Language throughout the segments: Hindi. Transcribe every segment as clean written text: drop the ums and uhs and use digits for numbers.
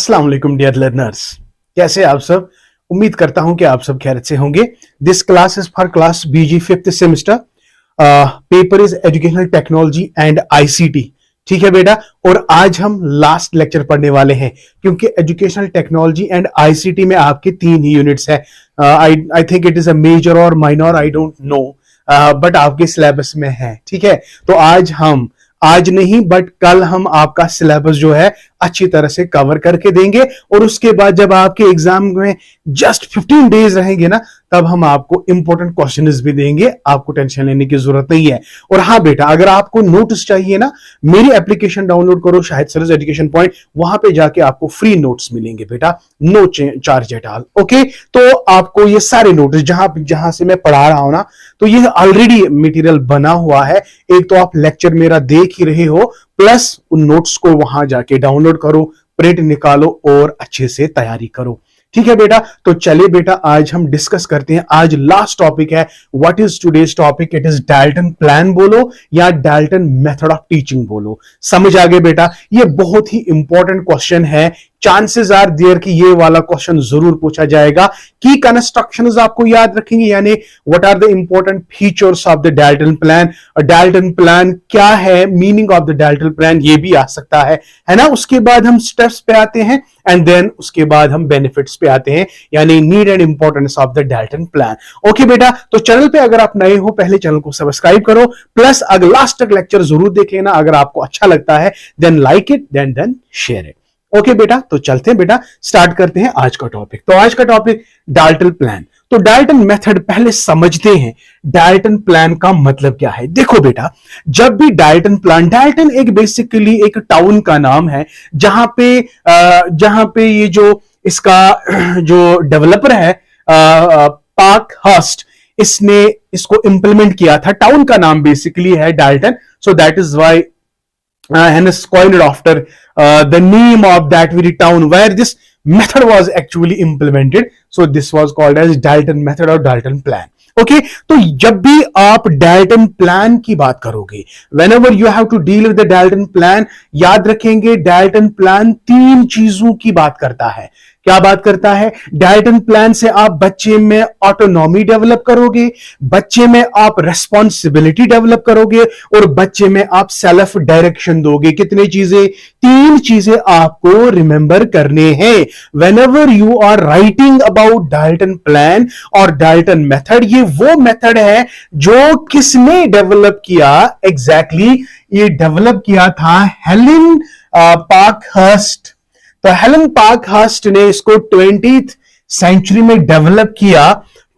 अस्सलाम वालेकुम डियर लर्नर्स, कैसे आप सब। उम्मीद करता हूं कि आप सब खैरियत से होंगे। This class is for class बीजी 5th semester. Paper is educational technology and ICT. ठीक है बेटा, और आज हम लास्ट लेक्चर पढ़ने वाले हैं क्योंकि एजुकेशनल टेक्नोलॉजी एंड आईसीटी में आपके 3 ही यूनिट्स है। I think it is a major और minor, I don't know, but आपके सिलेबस में है। ठीक है, तो आज नहीं बट कल हम आपका सिलेबस जो है अच्छी तरह से कवर करके देंगे, और उसके बाद जब आपके एग्जाम में जस्ट 15 डेज रहेंगे ना, तब हम आपको इंपॉर्टेंट क्वेश्चंस भी देंगे। आपको टेंशन लेने की जरूरत नहीं है। और हाँ बेटा, अगर आपको नोट्स चाहिए ना, मेरी एप्लीकेशन डाउनलोड करो शाहिद सरस एजुकेशन पॉइंट, वहां पे जाके आपको फ्री नोट्स मिलेंगे बेटा, no charge at all. Okay, तो आपको ये सारे नोट्स जहां से मैं पढ़ा रहा हूं ना, तो ये ऑलरेडी मटेरियल बना हुआ है। एक तो आप लेक्चर मेरा देख ही रहे हो, प्लस उन नोट्स को वहां जाके डाउनलोड करो, प्रिंट निकालो और अच्छे से तैयारी करो। ठीक है बेटा, तो चलिए बेटा आज हम डिस्कस करते हैं। आज लास्ट टॉपिक है। What is today's topic? It is Dalton plan बोलो या डाल्टन मेथड ऑफ टीचिंग बोलो। समझ आ गए बेटा? ये बहुत ही इंपॉर्टेंट क्वेश्चन है। चांसेस आर देयर कि ये वाला क्वेश्चन जरूर पूछा जाएगा। की कंस्ट्रक्शंस आपको याद रखेंगे, यानी what are the important features of the Dalton plan, और डाल्टन प्लान क्या है, meaning of the Dalton plan, ये भी आ सकता है ना। उसके बाद हम स्टेप्स पे आते हैं एंड देन उसके बाद हम बेनिफिट्स पे आते हैं, यानी need and importance of the Dalton plan. Okay बेटा, तो चैनल पे अगर आप नए हो, पहले चैनल को सब्सक्राइब करो, प्लस अगर लास्ट तक लेक्चर जरूर देख लेना। अगर आपको अच्छा लगता है then like it, then share it. Okay बेटा, तो चलते हैं बेटा, स्टार्ट करते हैं आज का टॉपिक। तो आज का टॉपिक डाल्टन प्लान। तो डाल्टन मेथड पहले समझते हैं, डाल्टन प्लान का मतलब क्या है। देखो बेटा, जब भी डाल्टन प्लान, डाल्टन एक बेसिकली एक टाउन का नाम है जहां पे ये जो इसका जो डेवलपर है पार्कहर्स्ट, इसने इसको इंप्लीमेंट किया था। टाउन का नाम बेसिकली है Dalton, so that is why hence coined after the name of that very town where this method was actually implemented. So this was called as Dalton method or Dalton plan. Okay, तो जब भी आप डाल्टन प्लान की बात करोगे, whenever you have to deal with the Dalton plan, याद रखेंगे डाल्टन प्लान 3 चीजों की बात करता है। क्या बात करता है? डाल्टन प्लान से आप बच्चे में ऑटोनॉमी डेवलप करोगे, बच्चे में आप रेस्पॉन्सिबिलिटी डेवलप करोगे, और बच्चे में आप सेल्फ डायरेक्शन दोगे। कितने चीजें? 3 चीजें आपको रिमेंबर करने हैं whenever you are writing about Dalton plan और डाल्टन मेथड। ये वो मेथड है जो किसने डेवलप किया? एग्जैक्टली ये डेवलप किया था हेलेन पार्कहर्स्ट। तो हेलेन पार्कहर्स्ट ने इसको 20th सेंचुरी में डेवलप किया।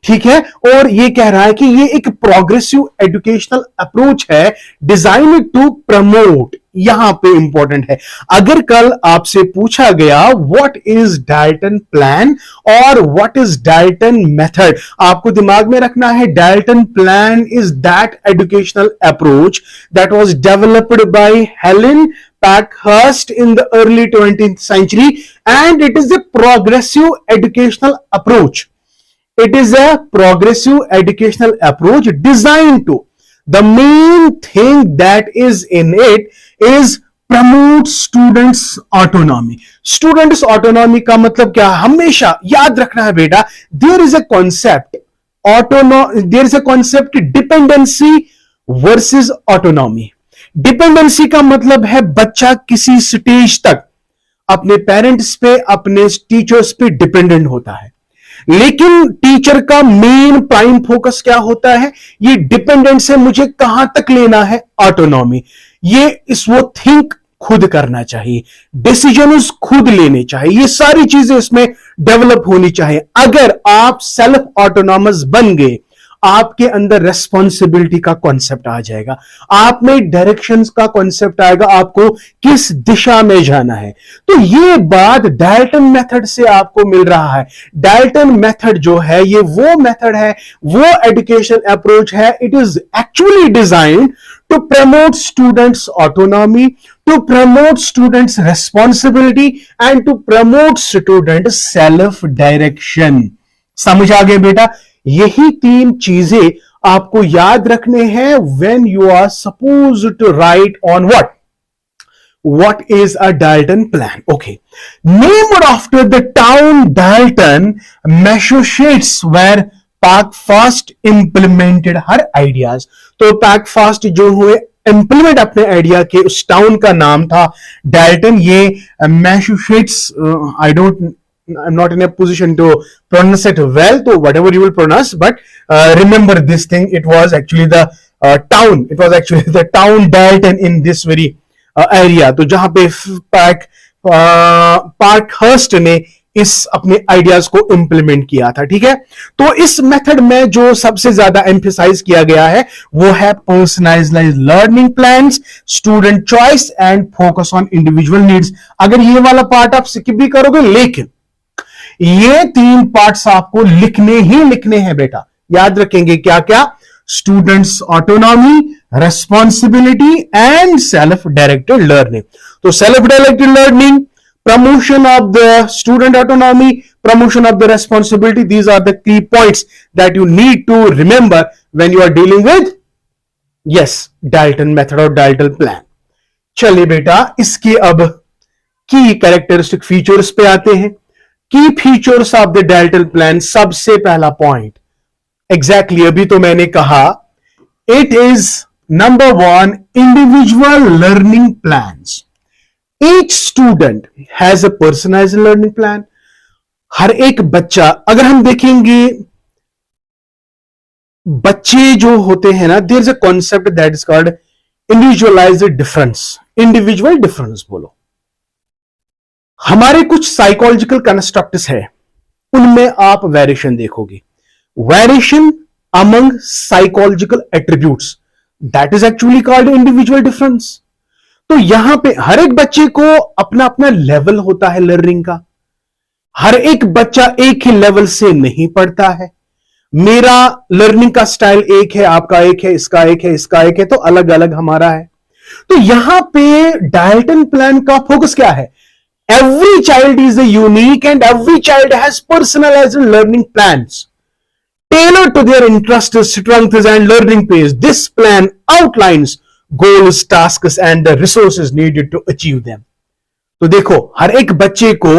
ठीक है, और ये कह रहा है कि ये एक प्रोग्रेसिव एजुकेशनल अप्रोच है डिजाइन टू प्रमोट। यहां पे इंपॉर्टेंट है, अगर कल आपसे पूछा गया व्हाट इज डाल्टन प्लान और व्हाट इज डाल्टन मेथड, आपको दिमाग में रखना है Dalton plan is that educational approach that was developed by Helen Parkhurst in the early 20th century, and it is a progressive educational approach. It is a progressive educational approach designed to, the main thing that is in it is promote students autonomy. Students autonomy का मतलब क्या? हमेशा याद रखना है बेटा, there is a concept there is a concept dependency versus autonomy. Dependency का मतलब है बच्चा किसी स्टेज तक अपने पेरेंट्स पे, अपने टीचर्स पे डिपेंडेंट होता है, लेकिन टीचर का मेन प्राइम फोकस क्या होता है? ये डिपेंडेंट से मुझे कहां तक लेना है? ऑटोनॉमी। वो थिंक खुद करना चाहिए, डिसीजन खुद लेने चाहिए, ये सारी चीजें इसमें डेवलप होनी चाहिए। अगर आप सेल्फ ऑटोनॉमस बन गए, आपके अंदर रेस्पॉन्सिबिलिटी का कॉन्सेप्ट आ जाएगा, आप में डायरेक्शंस का कॉन्सेप्ट आएगा, आपको किस दिशा में जाना है। तो ये बात डाल्टन मेथड से आपको मिल रहा है। डाल्टन मेथड जो है, ये वो मेथड है, वो एजुकेशन अप्रोच है, it is actually designed to promote students autonomy, to promote students responsibility and to promote student self direction. समझ आ गए बेटा? यही 3 चीजें आपको याद रखने हैं when you are suppose to write on what? What is a Dalton plan? Okay. Named after the town Dalton, Massachusetts, where Parkfast implemented her ideas. तो Parkfast जो हुए implement अपने आइडिया के उस टाउन का नाम था डाल्टन. ये Massachusetts, I don't, I'm not in a position to pronounce it well, so whatever you will pronounce, but remember this thing, it was actually the town, it was actually the town Dalton in this very area. तो जहां पे पार्कहर्स्ट ने इस अपने आइडियाज को इंप्लीमेंट किया था. ठीक है. तो इस मेथड में जो सबसे ज्यादा एम्फेसाइज किया गया है वो है personalised learning plans, student choice and focus on individual needs. अगर ये वाला पार्ट आप स्किप भी करोगे, लेकिन ये 3 पार्ट्स आपको लिखने ही लिखने हैं बेटा. याद रखेंगे क्या क्या? Students autonomy, responsibility and self-directed learning. So self-directed learning, promotion of the student autonomy, promotion of the responsibility, these are the key points that you need to remember when you are dealing with, yes, Dalton method or Dalton plan. चलिए बेटा, इसके अब की characteristic features पे आते हैं. Key features of the Dalton plan. सबसे पहला point, exactly अभी तो मैंने कहा, it is Number 1, individual learning plans. Each student has a personalized learning plan. हर एक बच्चा, अगर हम देखेंगे बच्चे जो होते हैं ना, there is a concept that is called individualized difference. Individual difference बोलो. हमारे कुछ साइकोलॉजिकल कंस्ट्रक्ट्स है, उनमें आप वेरिएशन देखोगे. Variation among psychological attributes, that is actually called individual difference. तो यहां पे हर एक बच्चे को अपना अपना लेवल होता है लर्निंग का. हर एक बच्चा एक ही लेवल से नहीं पढ़ता है. मेरा लर्निंग का स्टाइल एक है, आपका एक है, इसका एक है, इसका एक है, तो अलग अलग हमारा है. तो यहां पे डाल्टन प्लान का फोकस क्या है? Every child is unique and every child has personalised learning plans tailored to their interests, strengths and learning pace. This plan outlines goals, tasks and the resources needed to achieve them. तो देखो, हर एक बच्चे को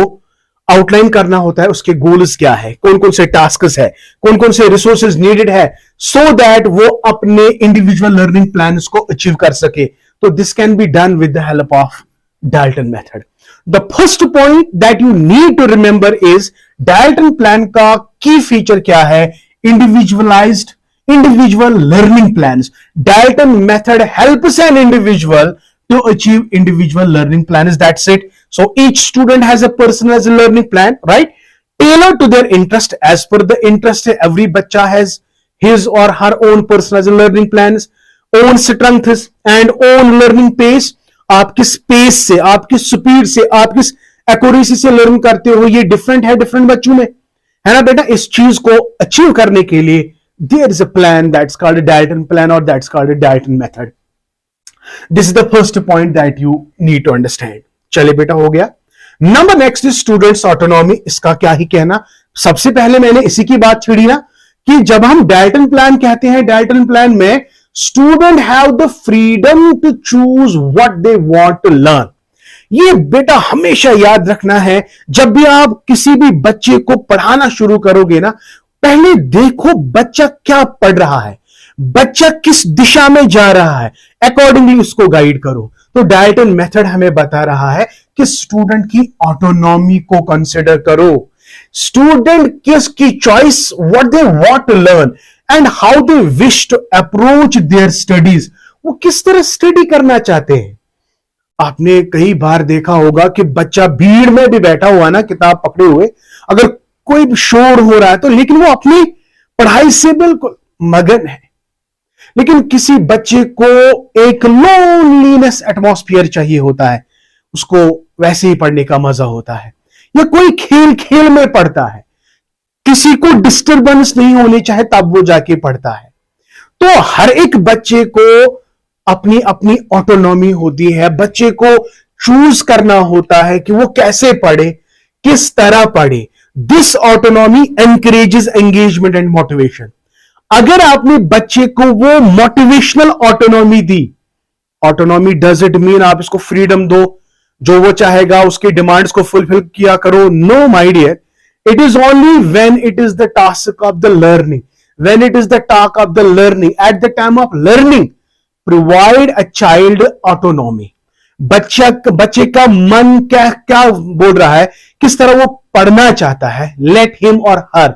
आउटलाइन करना होता है, उसके गोल्स क्या है, कौन कौन से टास्क्स है, कौन कौन से रिसोर्सेज नीडेड है, सो दैट वो अपने इंडिविजुअल लर्निंग प्लान्स को अचीव कर सके. तो this can be done with the help of Dalton method. The first point that you need to remember is, Dalton plan का की फीचर क्या है? Individualized, individual learning plans. Dalton method helps an individual to achieve individual learning plans. That's it. So each student has a personalized learning plan, right? Tailored to their interest. As per the interest, every bacha has his or her own personalized learning plans, own strengths and own learning pace. आप किस पेस से, आप किस स्पीड से, आप किस एक्यूरेसी से लर्न करते हो, ये डिफरेंट है डिफरेंट बच्चों में, है ना बेटा. इस चीज को अचीव करने के लिए there is a plan that's called Dalton plan और that's called Dalton method. This is the first point that you need to understand. चलिए बेटा, हो गया. Number next is students autonomy. इसका क्या ही कहना, सबसे पहले मैंने इसी की बात छेड़ी ना कि जब हम डाल्टन प्लान कहते हैं, डाल्टन प्लान में student have the freedom to choose what they want to learn. ये बेटा हमेशा याद रखना है, जब भी आप किसी भी बच्चे को पढ़ाना शुरू करोगे ना, पहले देखो बच्चा क्या पढ़ रहा है, बच्चा किस दिशा में जा रहा है, अकॉर्डिंगली उसको गाइड करो. तो डाल्टन मेथड हमें बता रहा है कि स्टूडेंट की ऑटोनॉमी को कंसिडर करो, स्टूडेंट किसकी choice, what they want to learn and how they wish to approach their studies. वो किस तरह स्टडी करना चाहते हैं. आपने कई बार देखा होगा कि बच्चा भीड़ में भी बैठा हुआ ना, किताब पकड़े हुए, अगर कोई शोर हो रहा है तो, लेकिन वो अपनी पढ़ाई से बिल्कुल मगन है. लेकिन किसी बच्चे को एक लोनलीनेस एटमॉस्फेयर चाहिए होता है, उसको वैसे ही पढ़ने का मजा होता है, या कोई खेल खेल में पढ़ता है, किसी को डिस्टरबेंस नहीं होनी चाहे तब वो जाके पढ़ता है. तो हर एक बच्चे को अपनी अपनी ऑटोनॉमी होती है, बच्चे को चूज करना होता है कि वो कैसे पढ़े, किस तरह पढ़े. This autonomy encourages engagement and motivation. अगर आपने बच्चे को वो motivational autonomy the, autonomy does it mean आप इसको फ्रीडम दो, जो वो चाहेगा उसकी डिमांड्स को फुलफिल किया करो? No my dear, it is only when it is the task of the learning, when it is the task of the learning, at the time of learning, provide a child autonomy. बच्चे का मन क्या क्या बोल रहा है, किस तरह वो पढ़ना चाहता है, let him or her,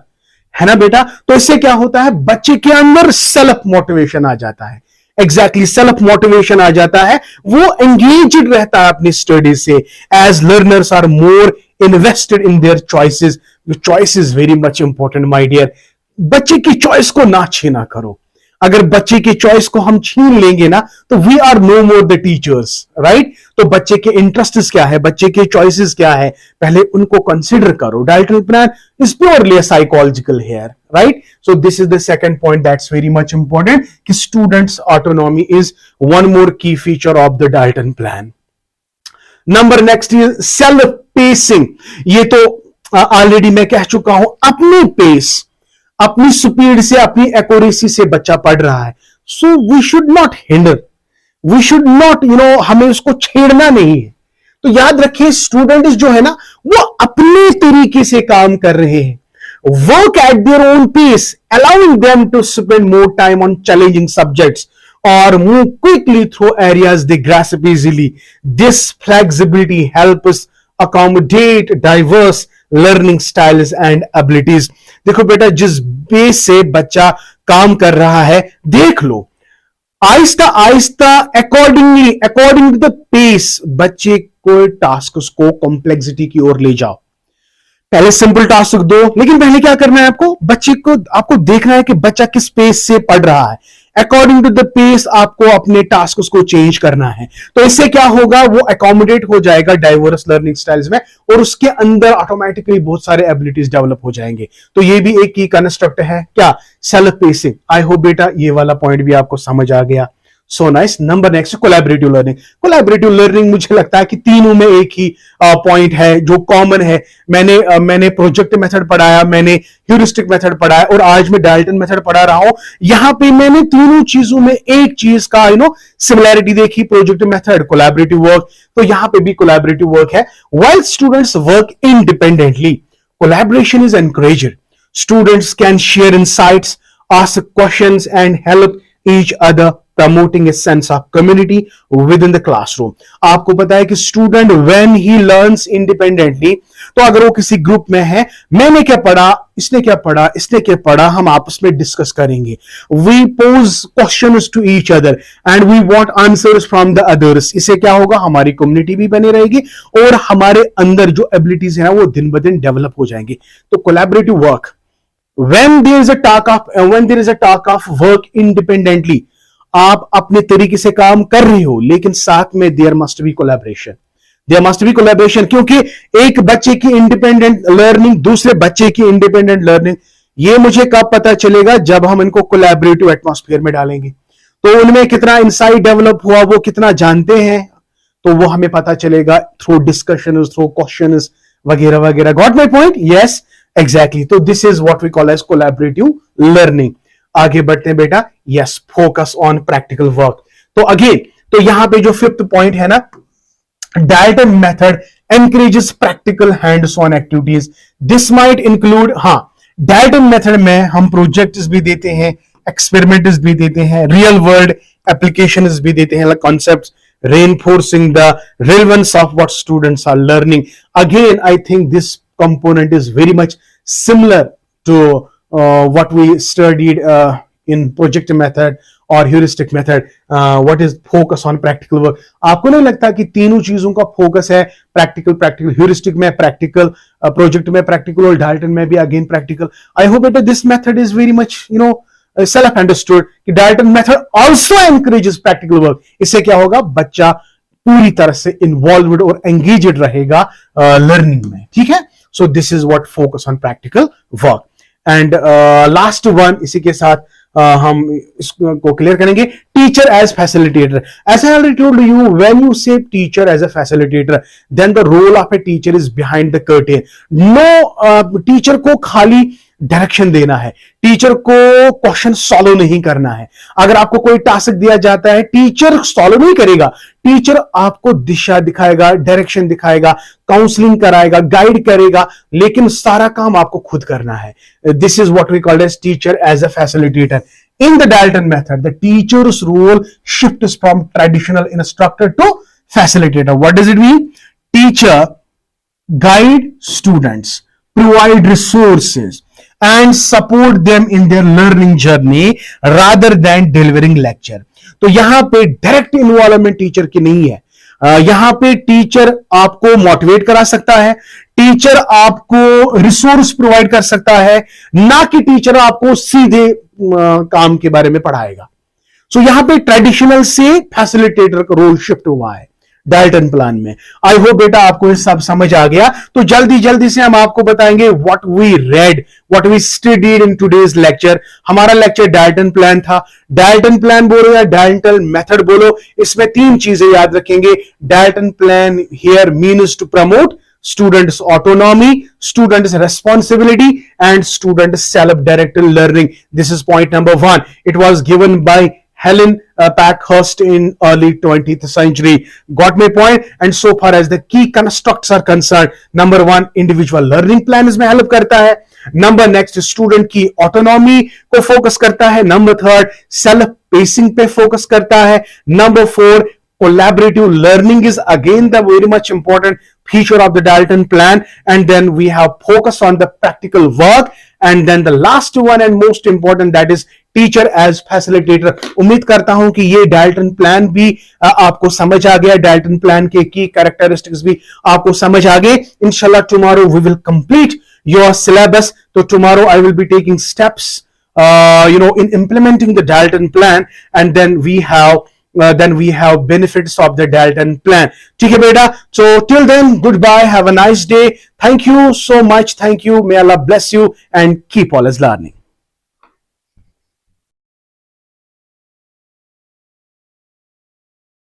है ना बेटा? तो इससे क्या होता है, बच्चे के अंदर सेल्फ मोटिवेशन आ जाता है। एग्जैक्टली सेल्फ मोटिवेशन आ जाता है, वो एंगेज्ड रहता है अपनी स्टडी से। As learners are more invested in their choices, choice is very much important my dear. बच्चे की चॉइस को ना छीना करो। अगर बच्चे की चॉइस को हम छीन लेंगे ना तो we are no more the teachers, right? तो बच्चे के इंटरेस्ट क्या है, बच्चे के चॉइसेस क्या है, पहले उनको कंसिडर करो। Dalton plan is purely psychological here, right? So this is the second point that's very much important कि students autonomy is one more key feature of the Dalton plan. Number next is self pacing. ये तो ऑलरेडी मैं कह चुका हूं, अपनी पेस, अपनी स्पीड से, अपनी एक्यूरेसी से बच्चा पढ़ रहा है। So we should not hinder, we should not हमें उसको छेड़ना नहीं है। तो याद रखिए स्टूडेंट जो है ना वो अपने तरीके से काम कर रहे हैं। Work at their own pace, allowing them to spend more time on challenging subjects or move quickly through areas they grasp easily. This flexibility helps us accommodate diverse learning styles and abilities. देखो बेटा, जिस बेस से बच्चा काम कर रहा है देख लो, Aahista Aahista according to the pace बच्चे को टास्क को कॉम्प्लेक्सिटी की ओर ले जाओ। पहले सिंपल टास्क दो, लेकिन पहले क्या करना है आपको, बच्चे को आपको देखना है कि बच्चा किस पेस से पढ़ रहा है। अकॉर्डिंग टू द पेस आपको अपने टास्क को चेंज करना है। तो इससे क्या होगा, वो अकोमोडेट हो जाएगा डाइवर्स लर्निंग स्टाइल्स में और उसके अंदर ऑटोमेटिकली बहुत सारे एबिलिटीज डेवलप हो जाएंगे। तो ये भी एक की कंस्ट्रक्ट है क्या, सेल्फ पेसिंग। आई होप बेटा ये वाला पॉइंट भी आपको समझ आ गया। So nice. Number next, collaborative learning. Collaborative learning मुझे लगता है कि तीनों में एक ही पॉइंट है जो कॉमन है। मैंने प्रोजेक्ट मेथड पढ़ाया, मैंने ह्यूरिस्टिक मेथड पढ़ाया और आज मैं डाल्टन मेथड पढ़ा रहा हूं। यहां पे मैंने तीनों चीजों में एक चीज का सिमिलैरिटी देखी, प्रोजेक्ट मेथड, कोलैबोरेटिव वर्क। तो यहां पे भी कोलैबोरेटिव वर्क है। While students work independently, collaboration is encouraged. Students can share insights, ask questions and help each other, promoting a sense of community within the classroom. आपको पता है कि student when he learns independently, तो अगर वो किसी ग्रुप में है, मैंने क्या पढ़ा, इसने क्या पढ़ा, इसने क्या पढ़ा, हम आपस में डिस्कस करेंगे। We pose questions to each other and we want answers from the others. इससे क्या होगा, हमारी कम्युनिटी भी बनी रहेगी और हमारे अंदर जो एबिलिटीज है वो दिन ब दिन डेवलप हो जाएंगी। तो collaborative work, when there is a talk of work independently, आप अपने तरीके से काम कर रहे हो, लेकिन साथ में देयर मस्ट बी कोलैबोरेशन, क्योंकि एक बच्चे की इंडिपेंडेंट लर्निंग, दूसरे बच्चे की इंडिपेंडेंट लर्निंग, ये मुझे कब पता चलेगा, जब हम इनको कोलैबोरेटिव एटमॉस्फेयर में डालेंगे। तो उनमें कितना इंसाइट डेवलप हुआ, वो कितना जानते हैं, तो वो हमें पता चलेगा थ्रू डिस्कशन, थ्रू क्वेश्चन वगैरह वगैरह। Got my point? Yes, exactly. तो this is what we call as collaborative learning. आगे बढ़ते हैं बेटा। Yes, focus on practical work. तो अगेन, तो यहां पे जो फिफ्थ पॉइंट है ना, Dalton method encourages practical hands on activities. This might include, Dalton method में हम प्रोजेक्ट्स भी देते हैं, एक्सपेरिमेंट्स भी देते हैं, रियल वर्ल्ड एप्लीकेशंस भी देते हैं, concepts, reinforcing the relevance of what students are learning. Again, I think this component is very much similar to what we studied in project method or heuristic method. What is focus on practical work? आपको नहीं लगता कि तीनों चीजों का फोकस है, प्रैक्टिकल, ह्यूरिस्टिक में प्रैक्टिकल, प्रोजेक्ट में प्रैक्टिकल और डाल्टन में भी again practical. I hope that this method is very much self understood कि Dalton method also encourages practical work. इससे क्या होगा, बच्चा पूरी तरह से इन्वॉल्वड और एंगेज्ड रहेगा लर्निंग में। ठीक है, so this is what focus on practical work. And last one, इसी के साथ हम इसको क्लियर करेंगे, teacher as facilitator. As I already told you, when you say teacher as a facilitator, then the role of a teacher is behind the curtain. No teacher को खाली डायरेक्शन देना है, टीचर को क्वेश्चन सॉल्व नहीं करना है। अगर आपको कोई टास्क दिया जाता है, टीचर सॉल्व नहीं करेगा, टीचर आपको दिशा दिखाएगा, डायरेक्शन दिखाएगा, काउंसलिंग कराएगा, गाइड करेगा, लेकिन सारा काम आपको खुद करना है। This is what we called as teacher as a facilitator. In the Dalton method, the teacher's role shifts from traditional instructor to facilitator. What does it mean? Teacher guide students, provide resources, and support them in their learning journey rather than delivering lecture. तो यहां पे डायरेक्ट इन्वॉल्वमेंट टीचर की नहीं है। यहां पे टीचर आपको मोटिवेट करा सकता है, टीचर आपको रिसोर्स प्रोवाइड कर सकता है, ना कि टीचर आपको सीधे काम के बारे में पढ़ाएगा। सो यहां पे ट्रेडिशनल से फैसिलिटेटर का रोल शिफ्ट हुआ है डाल्टन प्लान में। आई होप बेटा आपको ये सब समझ आ गया। तो जल्दी जल्दी से हम आपको बताएंगे what we read, what we studied in today's lecture. हमारा लेक्चर डाल्टन प्लान था। डाल्टन प्लान बोलो या डाल्टन मेथड बोलो, इसमें तीन चीजें याद रखेंगे। Dalton plan here means to promote students autonomy, students responsibility, and students self-directed learning. This is point number 1. It was given by Helen Packhurst in early 20th century. Got my point? And so far as the key constructs are concerned, number 1, individual learning plan इसमें help करता है। नंबर नेक्स्ट, स्टूडेंट की ऑटोनॉमी को फोकस करता है। नंबर 3, सेल्फ पेसिंग पे फोकस करता है। Number 4, collaborative learning is again the very much important feature of the Dalton plan. And then we have focus on the practical work. And then the last one and most important, that is teacher as facilitator. उम्मीद करता हूं कि ये डाल्टन प्लान भी आपको समझ आ गया, डाल्टन प्लान के की कैरेक्टरिस्टिक्स भी आपको समझ आ गए। इंशाल्लाह tomorrow we will complete your syllabus. तो tomorrow I will be taking steps in implementing the Dalton plan, and then we have benefits of the Dalton plan. ठीक है बेटा, so till then, goodbye, have a nice day. Thank you so much. Thank you. May Allah bless you and keep always learning.